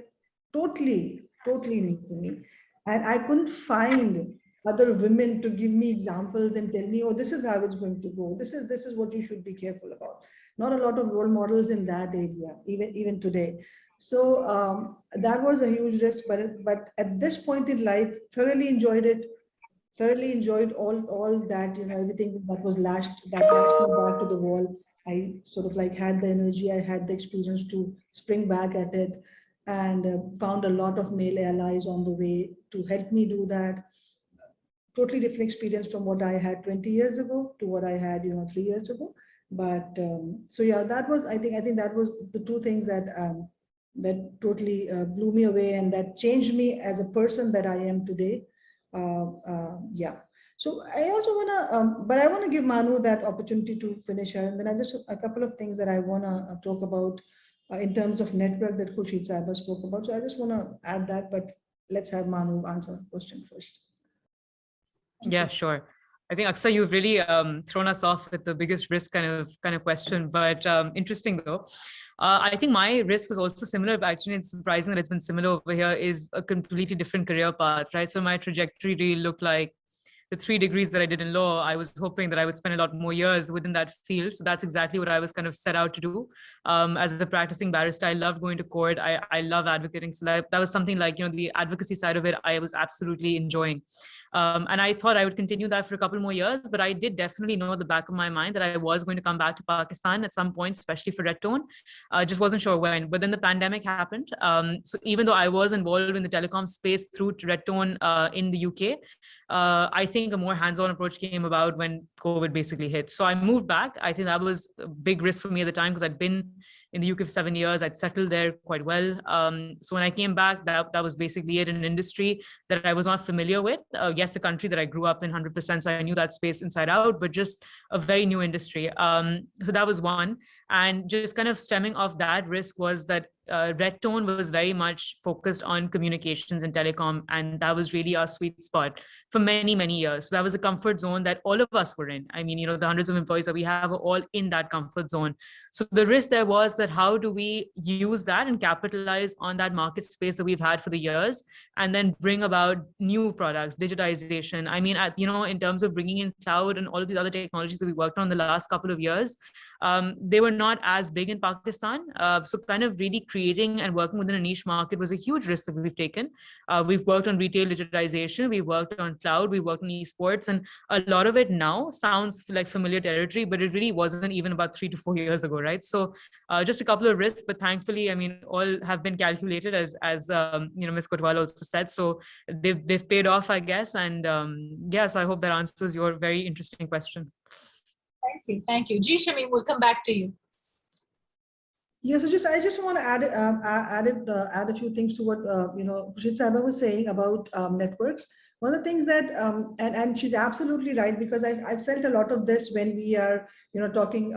totally new to me. And I couldn't find other women to give me examples and tell me, oh, this is how it's going to go. This is what you should be careful about. Not a lot of role models in that area, even today. So that was a huge risk, but at this point in life, thoroughly enjoyed it. Thoroughly enjoyed all that, everything that was lashed me back to the wall. I sort of like had the energy, I had the experience to spring back at it, and found a lot of male allies on the way to help me do that. Totally different experience from what I had 20 years ago to what I had, 3 years ago. But so yeah, that was, I think that was the two things that that totally blew me away, and that changed me as a person that I am today. Yeah. So I also wanna, but I wanna give Mahnoor that opportunity to finish her, and then I just a couple of things that I wanna talk about in terms of network that Khursheed Sahiba spoke about. So I just wanna add that, but let's have Mahnoor answer the question first. Yeah, sure. I think Aksa, you've really thrown us off with the biggest risk kind of question, but interesting though. I think my risk was also similar, but actually it's surprising that it's been similar over here, is a completely different career path, right? So my trajectory really looked like the 3 degrees that I did in law. I was hoping that I would spend a lot more years within that field. So that's exactly what I was kind of set out to do. As a practicing barrister, I loved going to court. I love advocating. So that was something like, the advocacy side of it, I was absolutely enjoying. And I thought I would continue that for a couple more years, but I did definitely know at the back of my mind that I was going to come back to Pakistan at some point, especially for REDtone. I just wasn't sure when, but then the pandemic happened. So even though I was involved in the telecom space through REDtone in the UK, I think a more hands-on approach came about when COVID basically hit. So I moved back. I think that was a big risk for me at the time, because I'd been in the UK for 7 years. I'd settled there quite well. So when I came back, that was basically it, in an industry that I was not familiar with. Yes, a country that I grew up in 100%, so I knew that space inside out, but just a very new industry. So that was one. And just kind of stemming off that risk was that REDtone was very much focused on communications and telecom, and that was really our sweet spot for many, many years. So that was a comfort zone that all of us were in. I mean, the hundreds of employees that we have are all in that comfort zone. So the risk there was that how do we use that and capitalize on that market space that we've had for the years, and then bring about new products, digitization. I mean, in terms of bringing in cloud and all of these other technologies that we worked on the last couple of years, they were not as big in Pakistan. So kind of really creating and working within a niche market was a huge risk that we've taken. We've worked on retail digitization, we worked on cloud, we worked on esports, and a lot of it now sounds like familiar territory, but it really wasn't even about 3 to 4 years ago, right? So just a couple of risks, but thankfully, I mean, all have been calculated, as Ms. Kotwal also said. So they've paid off, I guess. And yeah, so I hope that answers your very interesting question. Thank you. Shamim, we'll come back to you. Yeah, so I just want to add a few things to what Khursheed Saiba was saying about networks. One of the things that and she's absolutely right, because I felt a lot of this when we are talking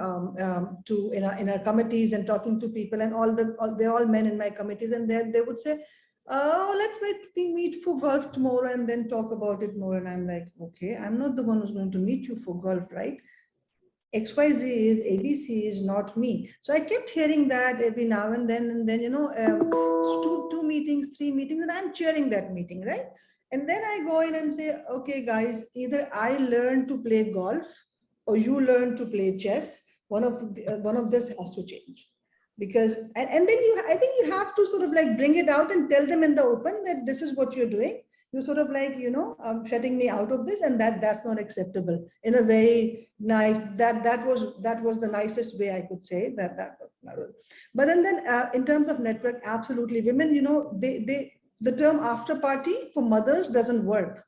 to in our committees and talking to people, and they're all men in my committees, and they would say, oh, let's meet for golf tomorrow and then talk about it more. And I'm like, okay, I'm not the one who's going to meet you for golf, right? XYZ is ABC is not me. So I kept hearing that every now and then two meetings, three meetings, and I'm chairing that meeting, right? And then I go in and say, okay, guys, either I learn to play golf or you learn to play chess. One of this has to change, because and then I think you have to sort of like bring it out and tell them in the open that this is what you're doing. You sort of like shutting me out of this, and that's not acceptable, in a very nice, that was the nicest way I could say that was. But then in terms of network, absolutely, women, the term after party for mothers doesn't work,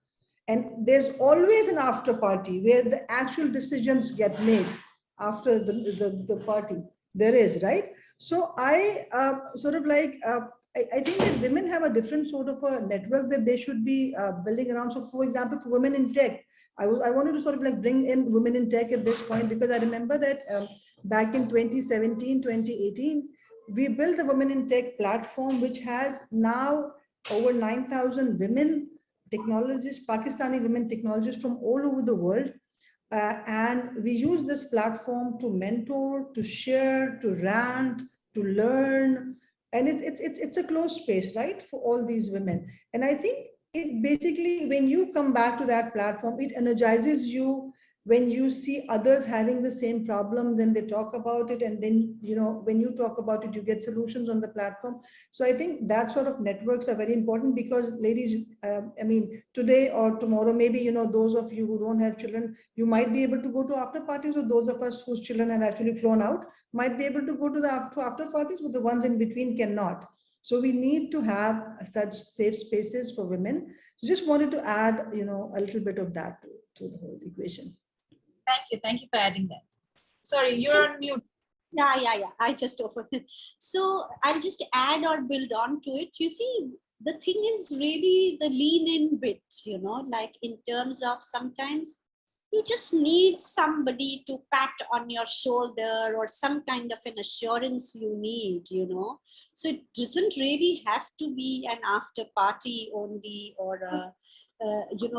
and there's always an after party where the actual decisions get made after the party. There is, right? So I sort of like I think that women have a different sort of a network that they should be building around. So for example, for women in tech, I wanted to sort of like bring in women in tech at this point, because I remember that back in 2017, 2018, we built the Women in Tech platform, which has now over 9,000 women technologists, Pakistani women technologists from all over the world. And we use this platform to mentor, to share, to rant, to learn. And it's a closed space, right, for all these women. And I think it basically, when you come back to that platform, it energizes you when you see others having the same problems and they talk about it. And then, when you talk about it, you get solutions on the platform. So I think that sort of networks are very important, because ladies, I mean, today or tomorrow, maybe, those of you who don't have children, you might be able to go to after parties, or those of us whose children have actually flown out might be able to go to the after parties, but the ones in between cannot. So we need to have such safe spaces for women. So just wanted to add, a little bit of that to the whole equation. Thank you for adding that. Sorry, you're on mute. Yeah. I just opened it. So I'll just add or build on to it. You see, the thing is really the lean in bit, like in terms of sometimes you just need somebody to pat on your shoulder, or some kind of an assurance you need, So it doesn't really have to be an after party only, or a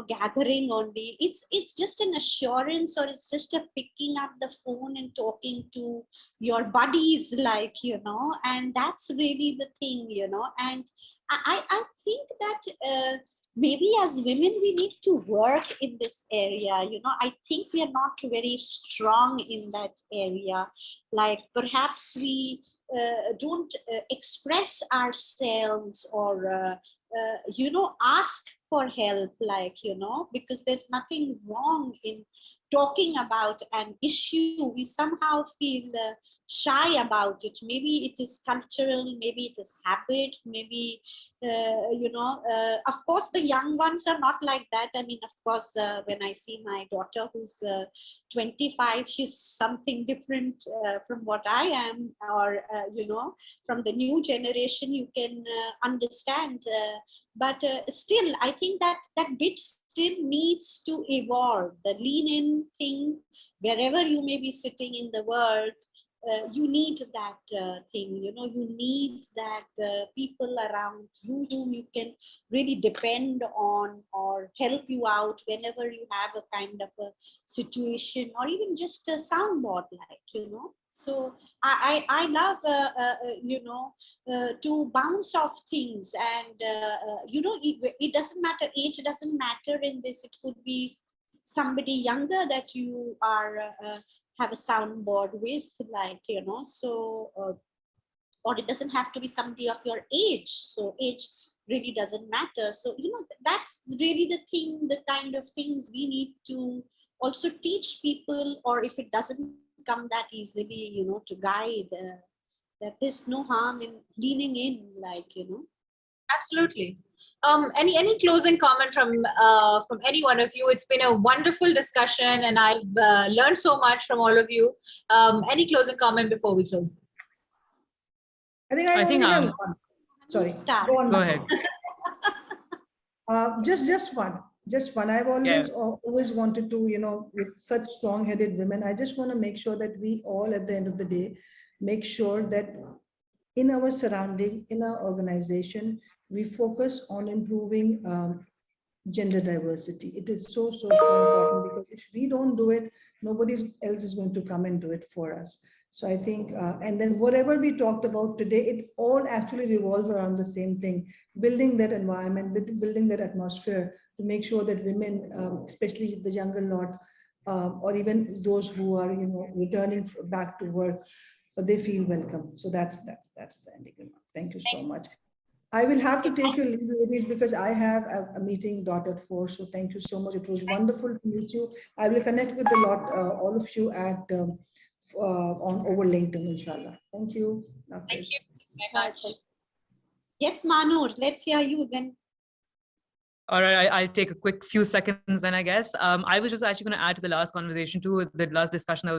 gathering only. It's just an assurance, or it's just a picking up the phone and talking to your buddies, like, and that's really the thing, and I think that maybe as women we need to work in this area. I think we are not very strong in that area. Like perhaps we don't express ourselves, or ask for help, like, because there's nothing wrong in talking about an issue. We somehow feel shy about it. Maybe it is cultural, maybe it is habit, maybe of course the young ones are not like that. I mean, of course, when I see my daughter who's 25, she's something different from what I am, or from the new generation, you can understand, but still I think that bit still needs to evolve. The lean in thing, wherever you may be sitting in the world, you need that thing, you need that people around you whom you can really depend on, or help you out whenever you have a kind of a situation, or even just a soundboard, like, So I love, to bounce off things, and, it doesn't matter, age doesn't matter in this. It could be somebody younger that you are have a soundboard with, like, so, or it doesn't have to be somebody of your age. So age really doesn't matter. So, that's really the thing, the kind of things we need to also teach people, or if it doesn't come that easily, to guide, that there's no harm in leaning in, like, Absolutely. Any closing comment from any one of you? It's been a wonderful discussion, and I've learned so much from all of you. Any closing comment before we close this? I think I only have one. Sorry, Start. go on. Go ahead. Just one. I've always wanted to, with such strong-headed women, I just want to make sure that we all, at the end of the day, make sure that in our surrounding, in our organization, we focus on improving gender diversity. It is so important, because if we don't do it, nobody else is going to come and do it for us. So I think, and then whatever we talked about today, it all actually revolves around the same thing, building that environment, building that atmosphere to make sure that women, especially the younger lot, or even those who are, returning back to work, they feel welcome. So that's the ending remark. Thank you so much. I will have to take your leave, ladies, because I have a meeting at 4. So thank you so much. It was wonderful to meet you. I will connect with all of you at on over LinkedIn, inshallah. Thank you. Thank you very much. Yes, Mahnoor, let's hear you then. All right, I'll take a quick few seconds then, I guess. I was just actually going to add to the last conversation too, the last discussion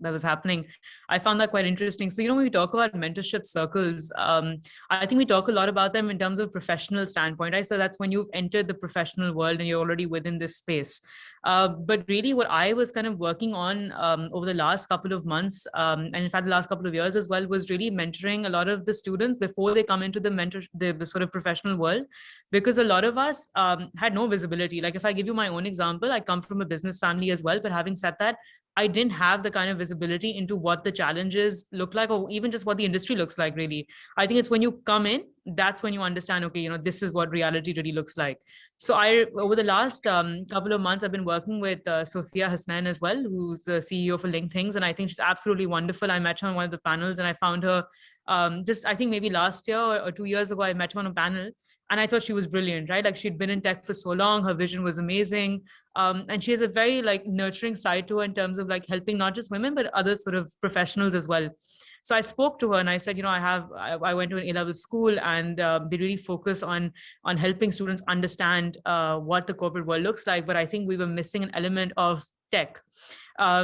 that was happening. I found that quite interesting. So, when we talk about mentorship circles, I think we talk a lot about them in terms of professional standpoint, right? So that's when you've entered the professional world and you're already within this space. But really what I was kind of working on over the last couple of months, and in fact, the last couple of years as well, was really mentoring a lot of the students before they come into the sort of professional world, because a lot of us had no visibility. Like if I give you my own example, I come from a business family as well, but having said that, I didn't have the kind of visibility into what the challenges look like, or even just what the industry looks like, really. I think it's when you come in, that's when you understand, okay, this is what reality really looks like. So over the last couple of months, I've been working with Sophia Hasnain as well, who's the CEO for Link Things. And I think she's absolutely wonderful. I met her on one of the panels and I found her I think maybe last year or 2 years ago, I met her on a panel. And I thought she was brilliant, right? Like she'd been in tech for so long, her vision was amazing. And she has a very nurturing side to her in terms of helping not just women, but other sort of professionals as well. So I spoke to her and I said, I went to an A-level school and they really focus on helping students understand what the corporate world looks like. But I think we were missing an element of tech.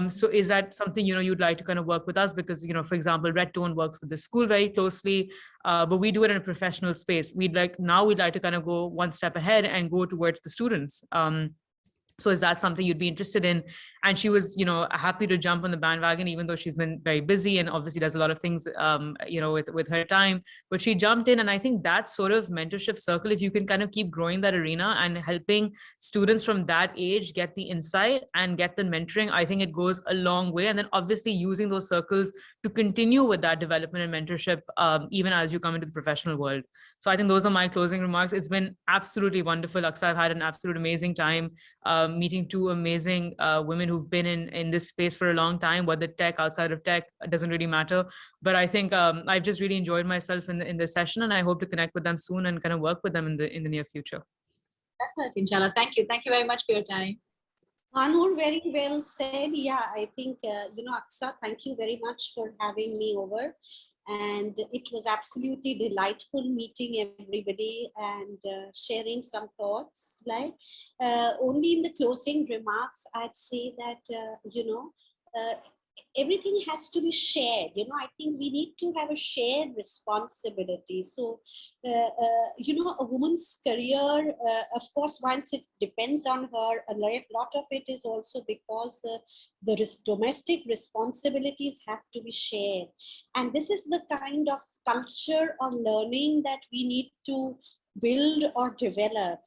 So is that something, you'd like to kind of work with us? Because, for example, REDtone works with the school very closely, but we do it in a professional space. We'd like to kind of go one step ahead and go towards the students. So is that something you'd be interested in? And she was, happy to jump on the bandwagon, even though she's been very busy and obviously does a lot of things, with her time. But she jumped in, and I think that sort of mentorship circle, if you can kind of keep growing that arena and helping students from that age get the insight and get the mentoring, I think it goes a long way. And then obviously using those circles to continue with that development and mentorship, even as you come into the professional world. So I think those are my closing remarks. It's been absolutely wonderful, Aksa. I've had an absolute amazing time. Meeting two amazing women who've been in this space for a long time, whether tech, outside of tech, it doesn't really matter. But I think I've just really enjoyed myself in the session, and I hope to connect with them soon and kind of work with them in the near future. Definitely, inshallah. Thank you. Thank you very much for your time. Mahnoor, very well said. Yeah, I think, Aksa, thank you very much for having me over. And it was absolutely delightful meeting everybody and sharing some thoughts. Only in the closing remarks, I'd say that, everything has to be shared. I think we need to have a shared responsibility. So, a woman's career, of course, once it depends on her, a lot of it is also because the domestic responsibilities have to be shared. And this is the kind of culture of learning that we need to build or develop.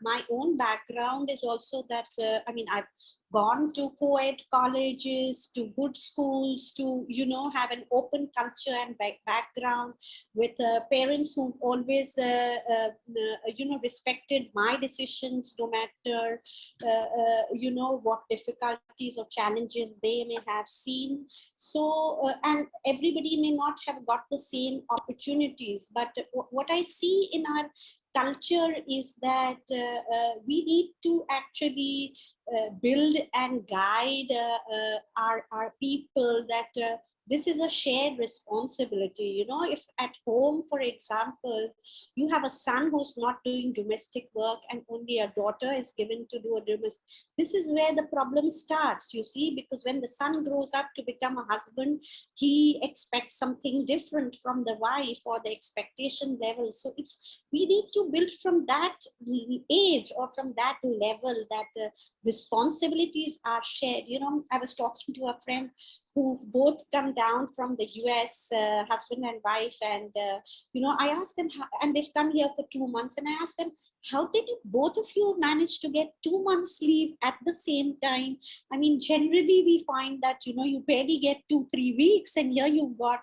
My own background is also that, I've gone to co-ed colleges, to good schools, to, have an open culture and background with parents who've always, respected my decisions, no matter, what difficulties or challenges they may have seen. So, and everybody may not have got the same opportunities, but what I see in our culture is that we need to actually build and guide our people, that This is a shared responsibility. You know, if at home, for example, you have a son who's not doing domestic work and only a daughter is given to do a domestic, this is where the problem starts, you see, because when the son grows up to become a husband, he expects something different from the wife, or the expectation level. So we need to build from that age, or from that level, that responsibilities are shared. You know, I was talking to a friend who've both come down from the US, husband and wife. And, you know, I asked them, and they've come here for 2 months. And I asked them, how did both of you manage to get 2 months leave at the same time? I mean, generally we find that, you know, you barely get 2-3 weeks, and here you've got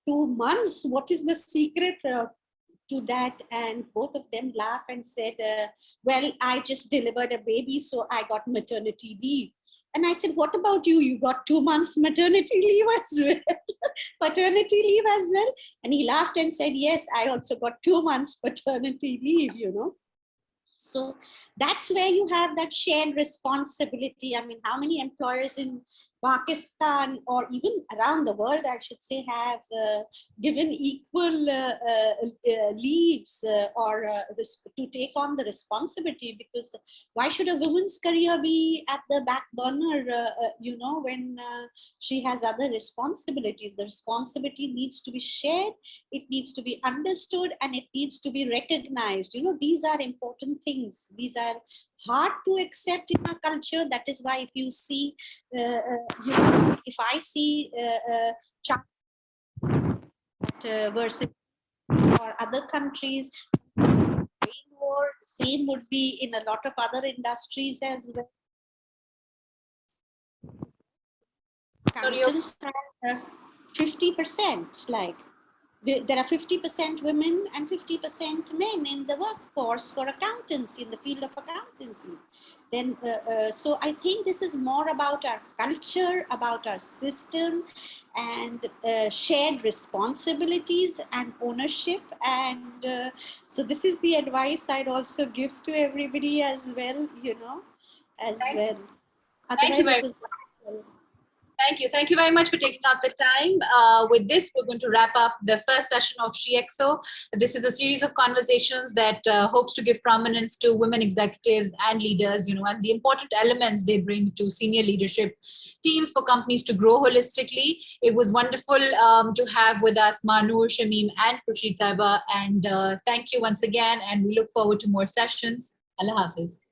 2 months. What is the secret to that? And both of them laughed and said, well, I just delivered a baby, so I got maternity leave. And I said, what about you? You got 2 months maternity leave as well, paternity leave as well? And he laughed and said, yes, I also got 2 months paternity leave, you know. So that's where you have that shared responsibility. I mean, how many employers in Pakistan, or even around the world, I should say, have given equal leaves to take on the responsibility? Because why should a woman's career be at the back burner, you know, when she has other responsibilities? The responsibility needs to be shared, it needs to be understood, and it needs to be recognized. You know, these are important things. These are hard to accept in our culture. That is why if you see, you know, if I see versus or other countries, more, same would be in a lot of other industries as well. Accountants are 50%, like there are 50% women and 50% men in the workforce for accountancy, in the field of accountancy. Then, so I think this is more about our culture, about our system, and shared responsibilities and ownership. And so this is the advice I'd also give to everybody as well, you know, as well. Thank you Otherwise, very it was wonderful. Thank you. Thank you very much for taking out the time. With this, we're going to wrap up the first session of SheXO. This is a series of conversations that hopes to give prominence to women executives and leaders, you know, and the important elements they bring to senior leadership teams for companies to grow holistically. It was wonderful to have with us Mahnoor, Shamim, and Khursheed Saiba. And thank you once again. And we look forward to more sessions. Allah Hafiz.